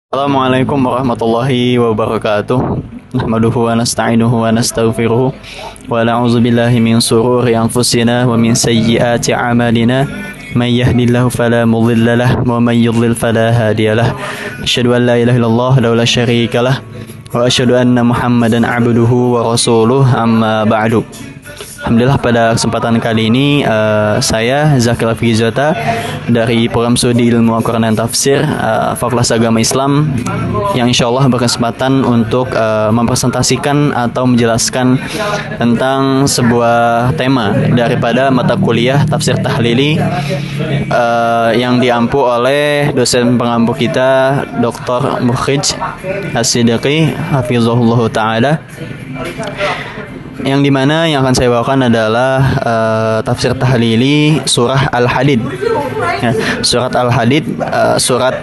Assalamualaikum warahmatullahi wabarakatuh. Nahmaduhu wa nasta'inuhu wa nastaghfiruhu wa na'udzu billahi min shururi anfusina wa min sayyiati a'malina. Man yahdihillahu fala mudilla lahu wa man yudlil fala hadiya lahu. Asyhadu an la ilaha illallah wa la syarika lah wa asyhadu anna Muhammadan 'abduhu wa rasuluh, amma ba'du. Alhamdulillah, pada kesempatan kali ini saya Zakir Fizota dari program studi ilmu Al-Quran dan Tafsir Fakultas Agama Islam yang insya Allah berkesempatan untuk mempresentasikan atau menjelaskan tentang sebuah tema daripada mata kuliah Tafsir Tahlili yang diampu oleh dosen pengampu kita Dr. Mukhrij As-Siddiqi Hafizahullah Ta'ala, yang dimana yang akan saya bawakan adalah tafsir tahlili surah Al-Hadid. Ya, surat Al-Hadid, surat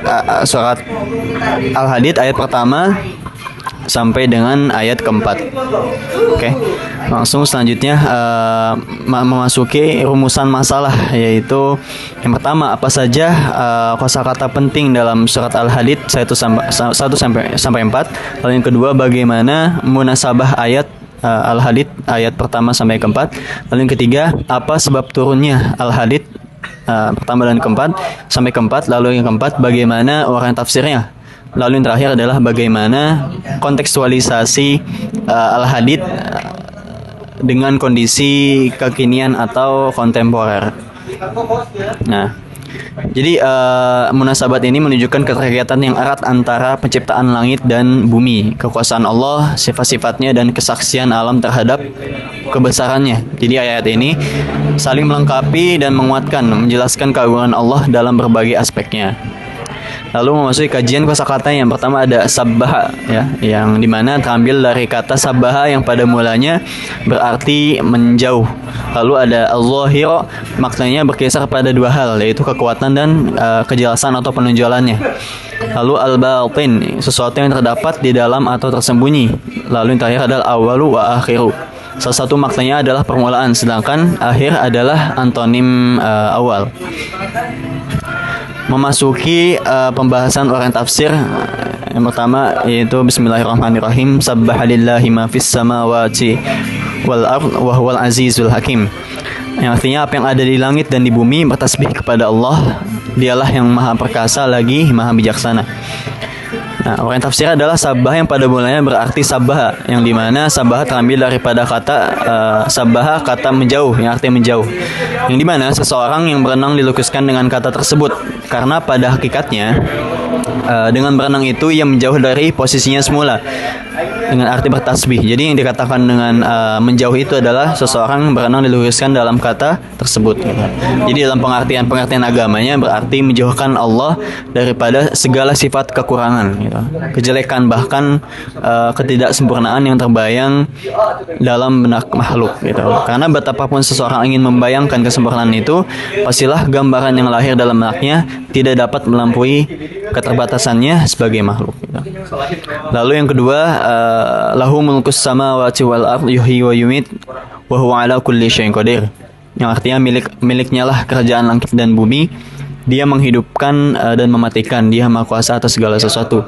Al-Hadid ayat pertama sampai dengan ayat keempat. Oke, langsung selanjutnya memasuki rumusan masalah, yaitu yang pertama, apa saja kosakata penting dalam surat Al-Hadid 1 sampai 4. Lalu yang kedua, bagaimana munasabah ayat Al-Hadid ayat pertama sampai keempat. Lalu yang ketiga, apa sebab turunnya Al-Hadid pertama dan keempat sampai keempat. Lalu yang keempat, bagaimana orang tafsirnya. Lalu yang terakhir adalah bagaimana kontekstualisasi Al-Hadid dengan kondisi kekinian atau kontemporer. Nah, jadi munasabat ini menunjukkan keterkaitan yang erat antara penciptaan langit dan bumi, kekuasaan Allah, sifat-sifatnya, dan kesaksian alam terhadap kebesarannya. Jadi ayat ini saling melengkapi dan menguatkan, menjelaskan keagungan Allah dalam berbagai aspeknya. Lalu memasuki kajian kosakata, yang pertama ada sabbaha, ya, yang dimana terambil dari kata sabbaha yang pada mulanya berarti menjauh. Lalu ada al-zahir, maknanya berkisar pada dua hal, yaitu kekuatan dan kejelasan atau penonjolannya. Lalu al-batin, sesuatu yang terdapat di dalam atau tersembunyi. Lalu yang terakhir adalah awalu wa akhiru. Salah satu maknanya adalah permulaan, sedangkan akhir adalah antonim awal. Memasuki pembahasan orang tafsir, yang pertama yaitu bismillahirrahmanirrahim, sabbaha lillahi ma fis samawati wal ard wa huwal azizul hakim. Yang artinya apa yang ada di langit dan di bumi bertasbih kepada Allah, dialah yang maha perkasa lagi maha bijaksana. Nah, orang tafsir adalah sabah yang pada mulanya berarti sabah, yang dimana sabah terambil daripada kata sabah, kata menjauh, yang artinya menjauh, yang dimana seseorang yang berenang dilukiskan dengan kata tersebut, karena pada hakikatnya dengan berenang itu ia menjauh dari posisinya semula dengan arti bertasbih. Jadi yang dikatakan dengan menjauh itu adalah seseorang berenang dilukiskan dalam kata tersebut. Jadi dalam pengertian agamanya berarti menjauhkan Allah daripada segala sifat kekurangan, gitu, kejelekan, bahkan ketidaksempurnaan yang terbayang dalam benak makhluk, gitu. Karena betapapun seseorang ingin membayangkan kesempurnaan itu, pastilah gambaran yang lahir dalam benaknya tidak dapat melampaui keterbatasannya sebagai makhluk, gitu. Lalu yang kedua, lahu mulkus samawati wal ard yuhyi wa yumit wa huwa ala kulli syai'in qadir, yang artinya miliknya lah kerajaan langit dan bumi, dia menghidupkan dan mematikan, dia maha kuasa atas segala sesuatu.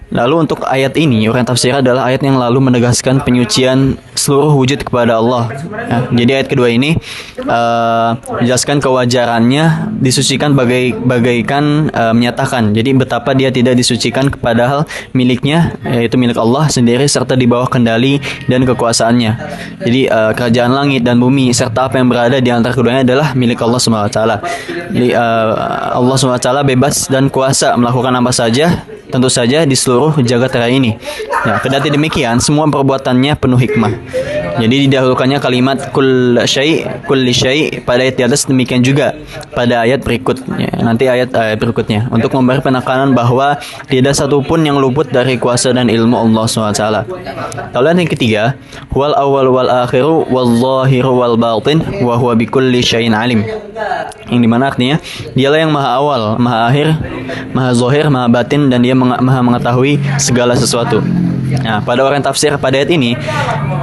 Lalu untuk ayat ini, orang tafsir adalah ayat yang lalu menegaskan penyucian seluruh wujud kepada Allah. Ya, jadi ayat kedua ini menjelaskan kewajarannya disucikan bagaikan menyatakan. Jadi betapa dia tidak disucikan kepada hal miliknya, yaitu milik Allah sendiri, serta di bawah kendali dan kekuasaannya. Jadi kerajaan langit dan bumi serta apa yang berada di antara keduanya adalah milik Allah SWT. Jadi Allah SWT bebas dan kuasa melakukan apa saja, tentu saja di seluruh jagat raya ini. Ya, kendati demikian, semua perbuatannya penuh hikmah. Jadi didahulukannya kalimat kulli syai' pada ayat di atas, demikian juga pada ayat berikutnya. Nanti ayat berikutnya untuk memberi penekanan bahwa tidak satupun yang luput dari kuasa dan ilmu Allah SWT. Lalu yang ketiga, wal awal wal akhiru wal zahiru wal batin wa huwa bikulli syai'in alim. Yang dimana artinya dialah yang maha awal, maha akhir, maha zahir, maha batin, dan dia maha mengetahui segala sesuatu. Nah, pada orang tafsir pada ayat ini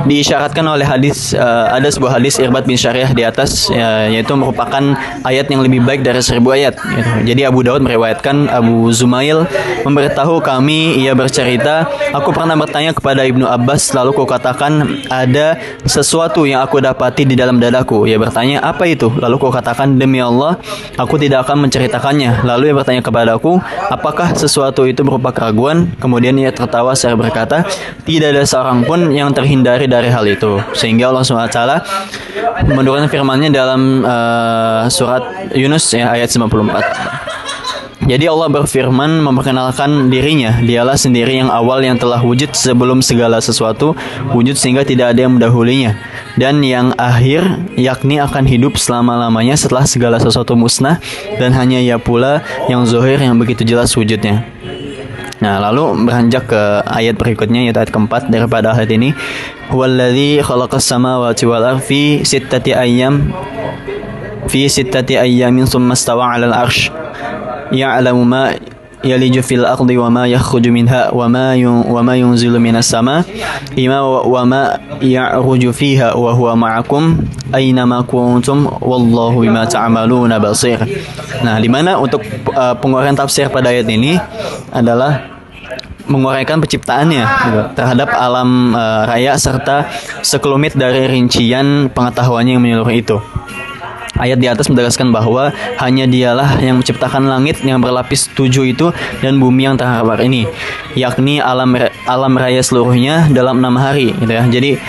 diisyaratkan oleh hadis, ada sebuah hadis Irbad bin Syariah di atas, yaitu merupakan ayat yang lebih baik dari 1000 ayat gitu. Jadi Abu Daud meriwayatkan Abu Zumail memberitahu kami, ia bercerita, aku pernah bertanya kepada Ibnu Abbas, lalu kukatakan ada sesuatu yang aku dapati di dalam dadaku. Ia bertanya, apa itu? Lalu kukatakan, demi Allah aku tidak akan menceritakannya. Lalu ia bertanya kepadaku, apakah sesuatu itu berupa keraguan? Kemudian ia tertawa seraya berkata, tidak ada seorang pun yang terhindari dari hal itu. Sehingga Allah SWT menurunkan firman-Nya dalam surat Yunus ayat 94. Jadi Allah berfirman memperkenalkan dirinya, dialah sendiri yang awal yang telah wujud sebelum segala sesuatu wujud sehingga tidak ada yang mendahulunya, dan yang akhir yakni akan hidup selama-lamanya setelah segala sesuatu musnah, dan hanya ia pula yang zahir yang begitu jelas wujudnya. Nah, lalu beranjak ke ayat berikutnya, yaitu ayat keempat daripada ayat ini. Huwallazi khalaqas samawati wal ardi fi sittati ayyamin tsumma istawa 'alal 'arsy ya'lamu ma yaliju fil ardi wa ma yakhruju minha wa ma yunzilu minas sama wa ma ya'ruju fiha wa huwa ma'akum aina ma kuntum wallahu bima ta'maluna basir. Nah, di mana untuk penguraian tafsir pada ayat ini adalah menguraikan penciptaannya gitu, terhadap alam raya serta sekelumit dari rincian pengetahuannya yang menyeluruh itu. Ayat di atas menegaskan bahwa hanya dialah yang menciptakan langit yang berlapis 7 itu dan bumi yang terhampar ini, yakni alam raya seluruhnya dalam 6 hari gitu ya. Jadi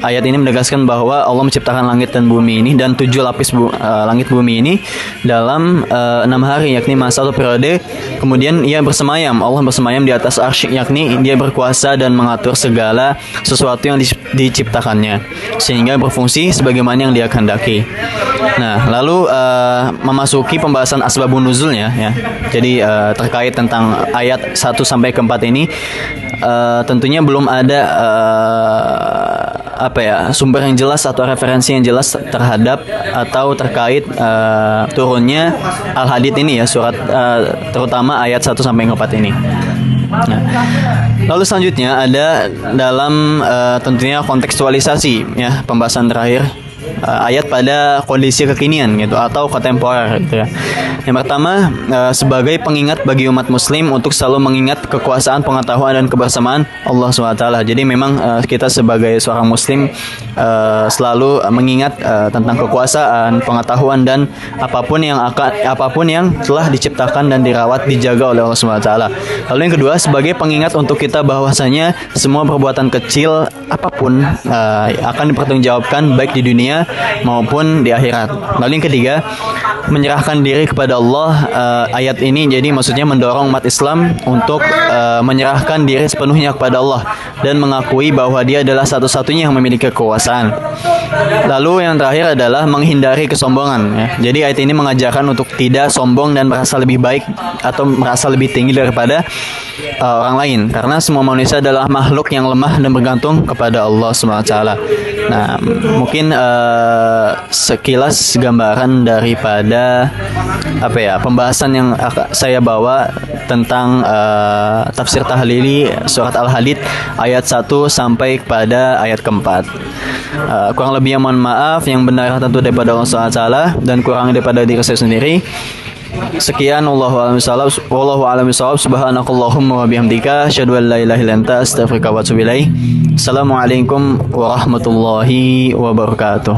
ayat ini menegaskan bahwa Allah menciptakan langit dan bumi ini dan 7 lapis langit bumi ini dalam 6 hari, yakni masa atau periode. Kemudian ia bersemayam, Allah bersemayam di atas arsy, yakni dia berkuasa dan mengatur segala sesuatu yang diciptakannya sehingga berfungsi sebagaimana yang dia kehendaki. Nah, lalu memasuki pembahasan asbabun nuzulnya ya. Jadi terkait tentang ayat 1 sampai ke 4 ini tentunya belum ada sumber yang jelas atau referensi yang jelas terhadap atau terkait turunnya Al-Hadid ini ya, surat terutama ayat 1 sampai 4 ini. Nah, lalu selanjutnya ada dalam tentunya kontekstualisasi ya, pembahasan terakhir ayat pada kondisi kekinian gitu atau kontemporer gitu ya. Yang pertama sebagai pengingat bagi umat muslim untuk selalu mengingat kekuasaan, pengetahuan dan kebersamaan Allah SWT. Jadi memang kita sebagai seorang muslim selalu mengingat tentang kekuasaan, pengetahuan dan apapun yang telah diciptakan dan dirawat, dijaga oleh Allah SWT. Lalu yang kedua sebagai pengingat untuk kita bahwasanya semua perbuatan kecil apapun akan dipertanggungjawabkan baik di dunia maupun di akhirat. Lalu yang ketiga, menyerahkan diri kepada Allah. Ayat ini jadi maksudnya mendorong umat Islam untuk menyerahkan diri sepenuhnya kepada Allah dan mengakui bahwa dia adalah satu-satunya yang memiliki kekuasaan. Lalu yang terakhir adalah menghindari kesombongan ya. Jadi ayat ini mengajarkan untuk tidak sombong dan merasa lebih baik atau merasa lebih tinggi daripada orang lain, karena semua manusia adalah makhluk yang lemah dan bergantung kepada Allah SWT. Nah, mungkin sekilas gambaran daripada pembahasan yang saya bawa tentang tafsir tahlili surat Al-Hadid ayat 1 sampai kepada ayat keempat. Kurang lebih yang mohon maaf, yang benar tentu daripada Allah SWT dan kurang daripada diri saya sendiri. Sekian, wallahu a'lam bishawab. Subhanakallahumma wa bihamdika asyhadu an la ilaha illa anta astaghfiruka wa atubu ilaik. Assalamualaikum warahmatullahi wabarakatuh.